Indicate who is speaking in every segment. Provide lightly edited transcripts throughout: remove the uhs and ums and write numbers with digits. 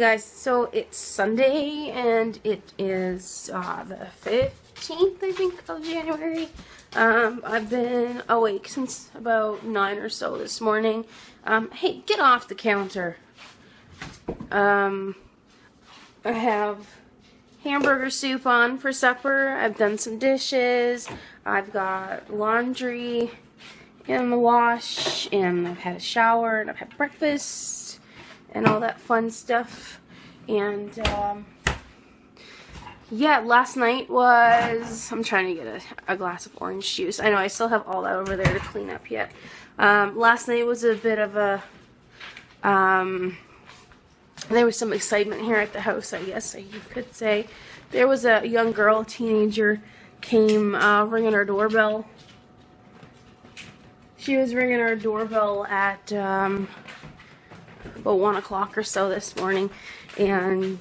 Speaker 1: Guys, so it's Sunday and it is the 15th, I think, of January. I've been awake since about 9 or so this morning. Hey, get off the counter. I have hamburger soup on for supper. I've done some dishes. I've got laundry in the wash, and I've had a shower, and I've had breakfast and all that fun stuff. And yeah, last night was, I'm trying to get a glass of orange juice. I know I still have all that over there to clean up yet. Last night was a bit of a there was some excitement here at the house, I guess you could say. There was a young girl, a teenager, came ringing our doorbell. She was ringing our doorbell at about 1 o'clock or so this morning, and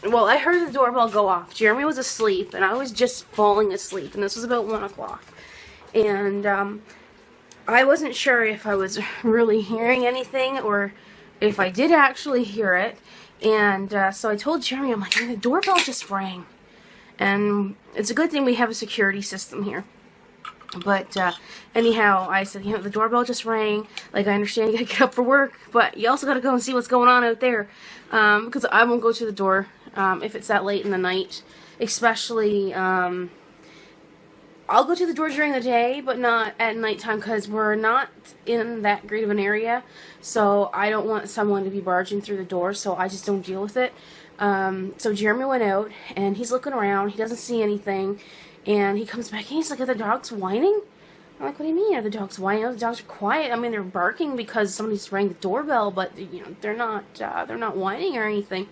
Speaker 1: well, I heard the doorbell go off. Jeremy was asleep, and I was just falling asleep, and this was about 1 o'clock, and I wasn't sure if I was really hearing anything or if I did actually hear it, and so I told Jeremy, I'm like, the doorbell just rang, and it's a good thing we have a security system here. But anyhow, I said, the doorbell just rang. Like, I understand you gotta get up for work, but you also gotta go and see what's going on out there. Because I won't go to the door if it's that late in the night. Especially, I'll go to the door during the day, but not at nighttime, because we're not in that great of an area. So I don't want someone to be barging through the door, so I just don't deal with it. So Jeremy went out, and he's looking around. He doesn't see anything. And he comes back and he's like, are the dogs whining? I'm like, what do you mean, are the dogs whining? The dogs are quiet. I mean, they're barking because somebody's rang the doorbell, but, they're not whining or anything.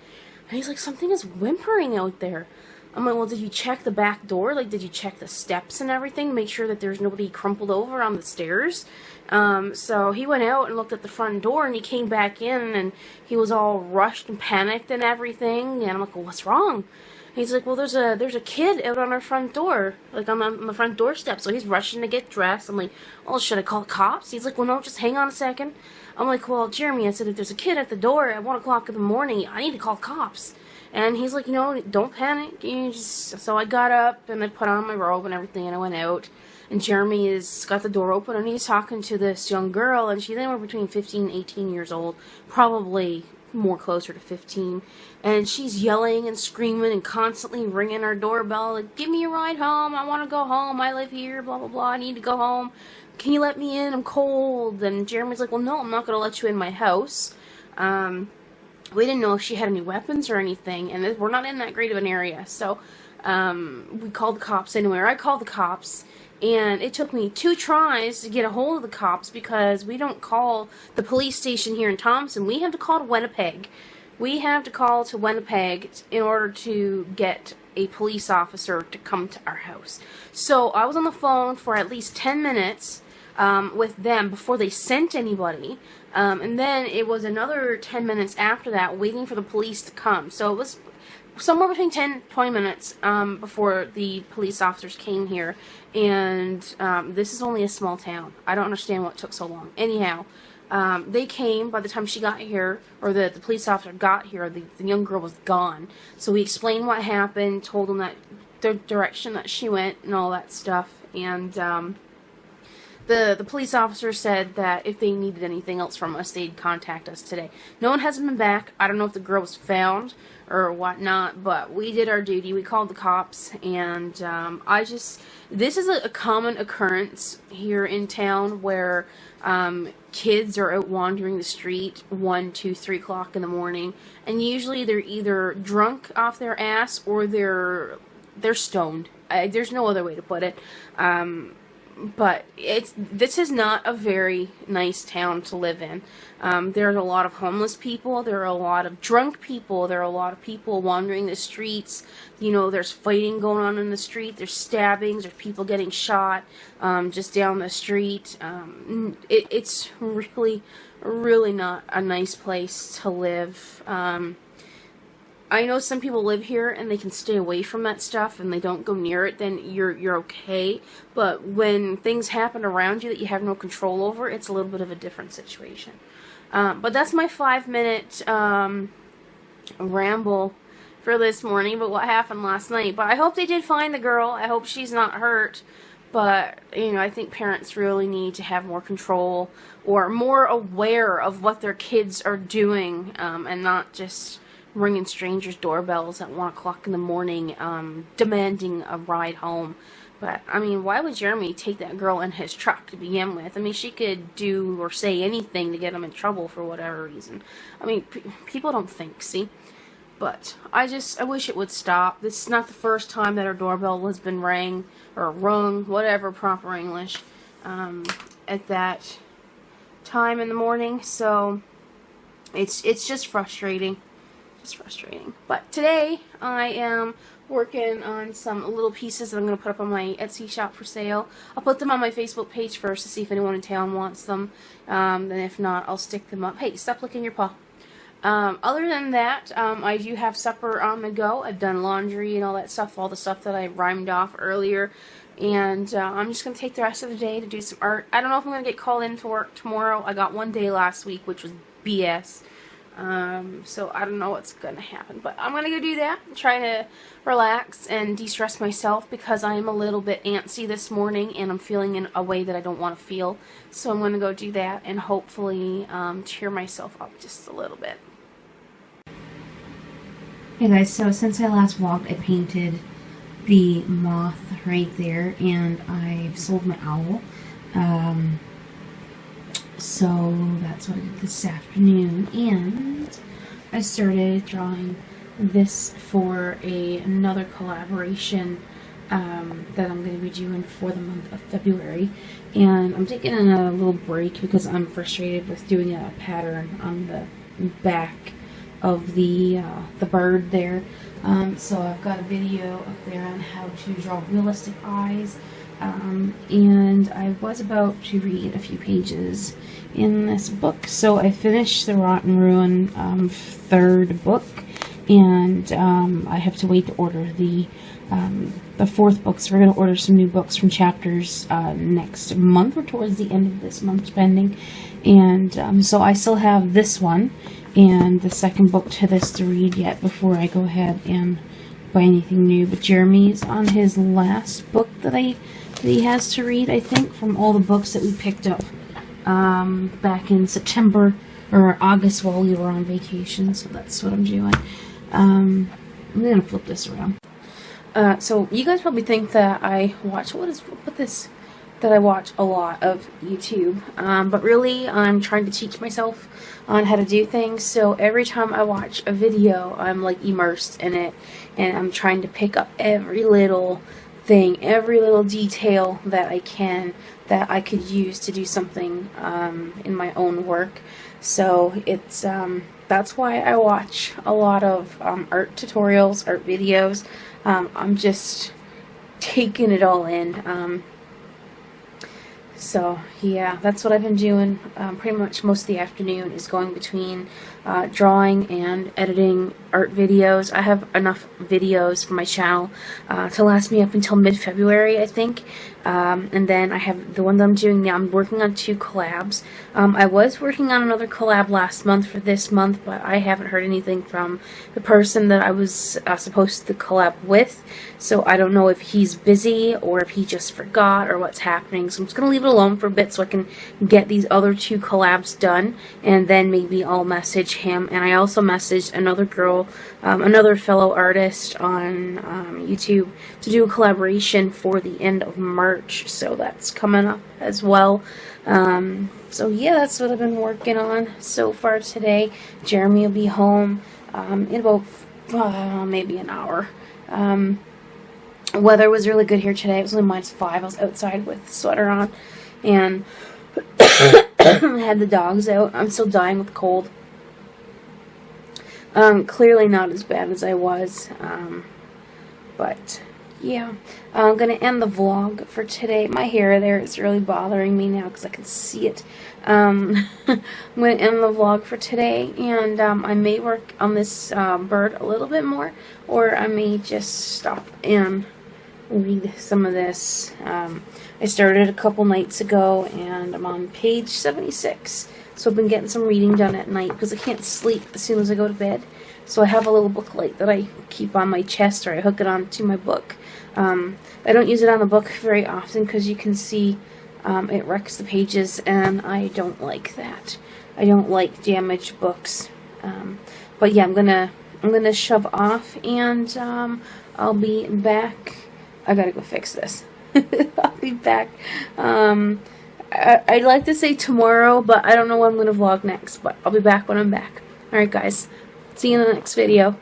Speaker 1: And he's like, something is whimpering out there. I'm like, well, did you check the back door? Like, did you check the steps and everything? Make sure that there's nobody crumpled over on the stairs? So he went out and looked at the front door, and he came back in, and he was all rushed and panicked and everything. And I'm like, well, what's wrong? He's like, well, there's a kid out on our front door, like on the front doorstep. So he's rushing to get dressed. I'm like, oh, should I call the cops? He's like, well, no, just hang on a second. I'm like, well, Jeremy, I said, if there's a kid at the door at 1 o'clock in the morning, I need to call the cops. And he's like, don't panic. So I got up and I put on my robe and everything, and I went out. And Jeremy has got the door open, and he's talking to this young girl, and she's anywhere between 15 and 18 years old, probably more closer to 15, and she's yelling and screaming and constantly ringing our doorbell, like, give me a ride home, I want to go home, I live here, blah blah blah, I need to go home, can you let me in, I'm cold. And Jeremy's like, well, no, I'm not going to let you in my house. We didn't know if she had any weapons or anything, and we're not in that great of an area, so we called the cops anyway. I called the cops, and it took me 2 tries to get a hold of the cops, because we don't call the police station here in Thompson. We have to call to Winnipeg. We have to call to Winnipeg in order to get a police officer to come to our house. So I was on the phone for at least 10 minutes with them before they sent anybody. And then it was another 10 minutes after that waiting for the police to come. So it was somewhere between 10-20 minutes before the police officers came here, and this is only a small town. I don't understand what took so long. Anyhow, they came. By the time she got here, or the police officer got here, the young girl was gone. So we explained what happened, told them that the direction that she went and all that stuff, and the police officer said that if they needed anything else from us, they'd contact us today. No one hasn't been back. I don't know if the girl was found or whatnot, but we did our duty. We called the cops, and this is a common occurrence here in town where kids are out wandering the street 1, 2, 3 o'clock in the morning, and usually they're either drunk off their ass or they're stoned. There's no other way to put it. But this is not a very nice town to live in. There's a lot of homeless people, there are a lot of drunk people, there are a lot of people wandering the streets. There's fighting going on in the street, there's stabbings, there's people getting shot just down the street. It's really, really not a nice place to live. I know some people live here and they can stay away from that stuff and they don't go near it, then you're okay. But when things happen around you that you have no control over, it's a little bit of a different situation. But that's my 5-minute ramble for this morning about what happened last night. But I hope they did find the girl. I hope she's not hurt. But, you know, I think parents really need to have more control or more aware of what their kids are doing, and not just ringing strangers' doorbells at 1 o'clock in the morning, demanding a ride home. But, I mean, why would Jeremy take that girl in his truck to begin with? I mean, she could do or say anything to get him in trouble for whatever reason. I mean, people don't think, see? But I wish it would stop. This is not the first time that our doorbell has been rang, or rung, whatever proper English, at that time in the morning. So it's just frustrating. Just frustrating. But today I am working on some little pieces that I'm going to put up on my Etsy shop for sale. I'll put them on my Facebook page first to see if anyone in town wants them. Then if not, I'll stick them up. Hey, stop licking your paw. Other than that, I do have supper on the go. I've done laundry and all that stuff, all the stuff that I rhymed off earlier. And I'm just going to take the rest of the day to do some art. I don't know if I'm going to get called in to work tomorrow. I got one day last week, which was BS. So I don't know what's going to happen. But I'm going to go do that, try to relax and de-stress myself, because I am a little bit antsy this morning and I'm feeling in a way that I don't want to feel. So I'm going to go do that and hopefully cheer myself up just a little bit. Hey guys, so since I last vlogged, I painted the moth right there, and I've sold my owl. So that's what I did this afternoon, and I started drawing this for another collaboration that I'm going to be doing for the month of February. And I'm taking a little break because I'm frustrated with doing a pattern on the back of the bird there. So I've got a video up there on how to draw realistic eyes, and I was about to read a few pages in this book. So I finished the Rotten Ruin third book, and I have to wait to order the fourth book. So we're going to order some new books from chapters next month or towards the end of this month, depending. And so I still have this one and the second book to this to read yet before I go ahead and buy anything new. But Jeremy's on his last book that he has to read, I think, from all the books that we picked up back in September or August while we were on vacation. So that's what I'm doing. I'm gonna flip this around. So you guys probably think that I watch that I watch a lot of YouTube, but really I'm trying to teach myself on how to do things. So every time I watch a video, I'm like immersed in it, and I'm trying to pick up every little thing, every little detail that I can, that I could use to do something in my own work. So it's that's why I watch a lot of art tutorials, art videos. I'm just taking it all in. So yeah, that's what I've been doing pretty much most of the afternoon, is going between drawing and editing art videos. I have enough videos for my channel to last me up until mid-February, I think. And then I have the one that I'm doing now. I'm working on 2 collabs. I was working on another collab last month for this month, but I haven't heard anything from the person that I was supposed to collab with. So I don't know if he's busy or if he just forgot or what's happening. So I'm just going to leave it alone for a bit so I can get these other 2 collabs done, and then maybe I'll message him. And I also messaged another girl, another fellow artist on YouTube, to do a collaboration for the end of March. So that's coming up as well. So yeah, that's what I've been working on so far today. Jeremy will be home in about maybe an hour. Weather was really good here today. It was only -5. I was outside with a sweater on, and I had the dogs out. I'm still dying with cold. Clearly not as bad as I was, but yeah. I'm going to end the vlog for today. My hair there is really bothering me now because I can see it. I'm going to end the vlog for today, and I may work on this bird a little bit more, or I may just stop and read some of this. I started a couple nights ago, and I'm on page 76. So I've been getting some reading done at night because I can't sleep as soon as I go to bed. So I have a little book light that I keep on my chest, or I hook it onto my book. I don't use it on the book very often because you can see it wrecks the pages, and I don't like that. I don't like damaged books. But yeah, I'm gonna shove off, and I'll be back. I gotta go fix this. I'll be back. I'd like to say tomorrow, but I don't know when I'm gonna vlog next. But I'll be back when I'm back. Alright guys, see you in the next video.